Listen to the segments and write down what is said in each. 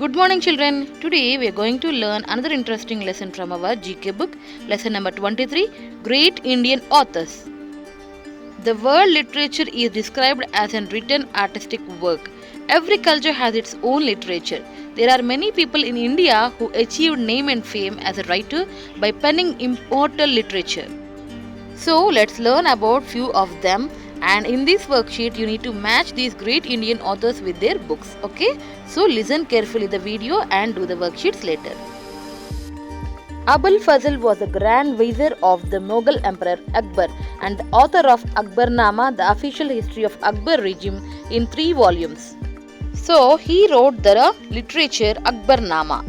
Good morning, children. Today we are going to learn another interesting lesson from our GK book, lesson number 23, Great Indian Authors. The word literature is described as a written artistic work. Every culture has its own literature. There are many people in India who achieved name and fame as a writer by penning immortal literature. So let's learn about few of them, and in this worksheet you need to match these great Indian authors with their books. Okay, so listen carefully the video and do the worksheets later. Abul Fazl was the Grand Vizier of the Mughal Emperor Akbar and the author of Akbarnama, the official history of Akbar regime, in 3 volumes. So he wrote the literature Akbarnama.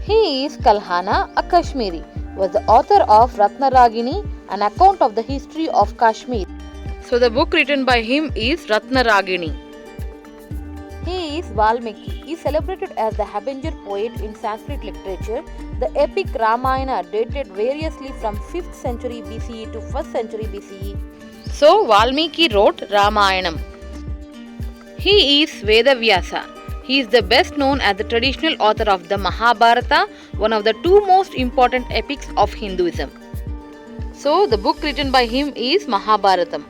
He is Kalhana, a Kashmiri, was the author of Ratnaragini, an account of the history of Kashmir. So the book written by him is Ratnaragini. He is Valmiki. He is celebrated as the Harbinger poet in Sanskrit literature. The epic Ramayana dated variously from 5th century BCE to 1st century BCE. So Valmiki wrote Ramayanam. He is Vedavyasa. He is the best known as the traditional author of the Mahabharata, one of the 2 most important epics of Hinduism. So the book written by him is Mahabharatam.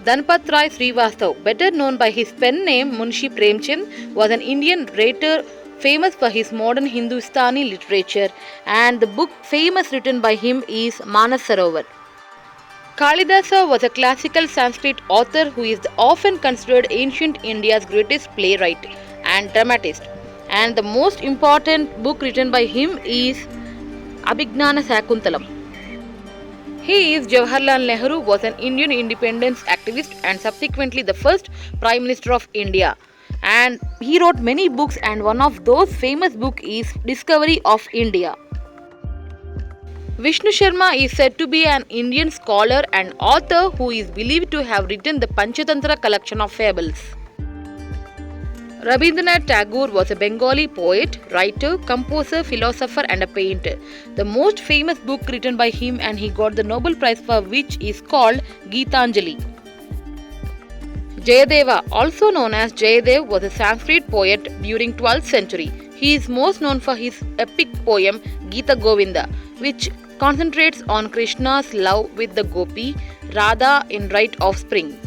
Dhanpat Rai Srivastav, better known by his pen name Munshi Premchand, was an Indian writer famous for his modern Hindustani literature, and the book famous written by him is Manas Sarovar. Kalidasa was a classical Sanskrit author who is often considered ancient India's greatest playwright and dramatist, and the most important book written by him is Abhignana Sakuntalam. He is Jawaharlal Nehru, was an Indian independence activist and subsequently the first Prime Minister of India. And he wrote many books, and one of those famous books is Discovery of India. Vishnu Sharma is said to be an Indian scholar and author who is believed to have written the Panchatantra collection of fables. Rabindranath Tagore was a Bengali poet, writer, composer, philosopher and a painter. The most famous book written by him, and he got the Nobel Prize for which, is called Geetanjali. Jayadeva, also known as Jayadev, was a Sanskrit poet during 12th century. He is most known for his epic poem Gita Govinda, which concentrates on Krishna's love with the Gopi, Radha in Rite of Spring.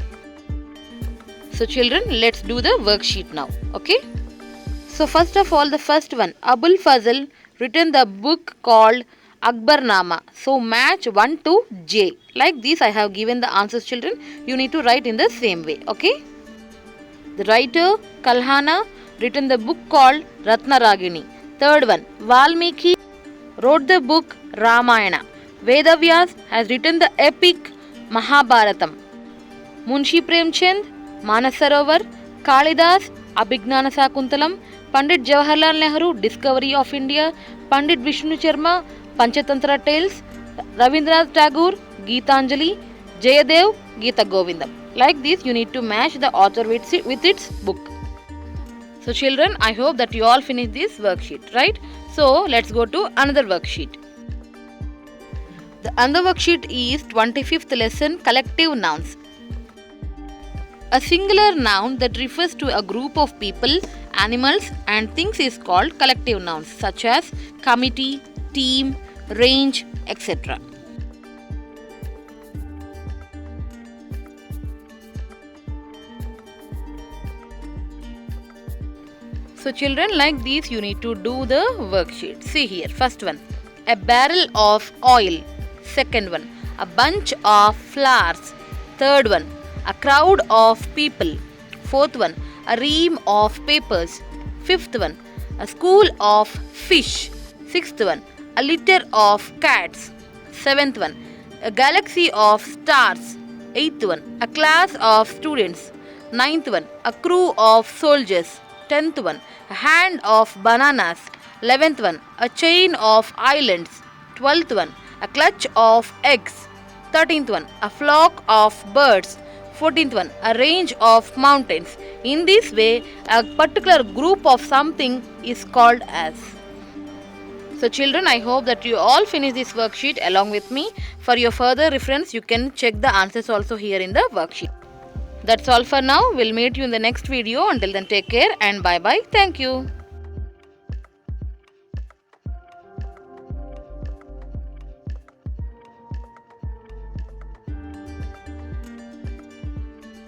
So children, let's do the worksheet now. Okay. So first of all, the first one, Abul Fazl written the book called Akbarnama. So match 1 to J. Like this I have given the answers, children. You need to write in the same way. Okay. The writer Kalhana written the book called Ratnaragini. Third one, Valmiki wrote the book Ramayana. Vedavyas has written the epic Mahabharatam. Munshi Premchand, Manas Sarovar. Kalidas, Abhignana Sakuntalam. Pandit Jawaharlal Nehru, Discovery of India. Pandit Vishnu Sharma, Panchatantra Tales. Rabindranath Tagore, Geetanjali. Jayadev, Gita Govindam. Like this you need to match the author with its book. So children, I hope that you all finish this worksheet, right? So let's go to another worksheet. The other worksheet is 25th lesson, Collective Nouns. A singular noun that refers to a group of people, animals and things is called collective nouns, such as committee, team, range, etc. So children, like these you need to do the worksheet. See here, first one, a barrel of oil. Second one, a bunch of flowers. Third one, a crowd of people. Fourth one, a ream of papers. Fifth one, a school of fish. Sixth one, a litter of cats. Seventh one, a galaxy of stars. Eighth one, a class of students. Ninth one, a crew of soldiers. 10th one, a hand of bananas. 11th one, a chain of islands. 12th one, a clutch of eggs. 13th one, a flock of birds. 14th one, a range of mountains. In this way, a particular group of something is called as. So children, I hope that you all finish this worksheet along with me. For your further reference, you can check the answers also here in the worksheet. That's all for now. We'll meet you in the next video. Until then, take care and bye bye. Thank you.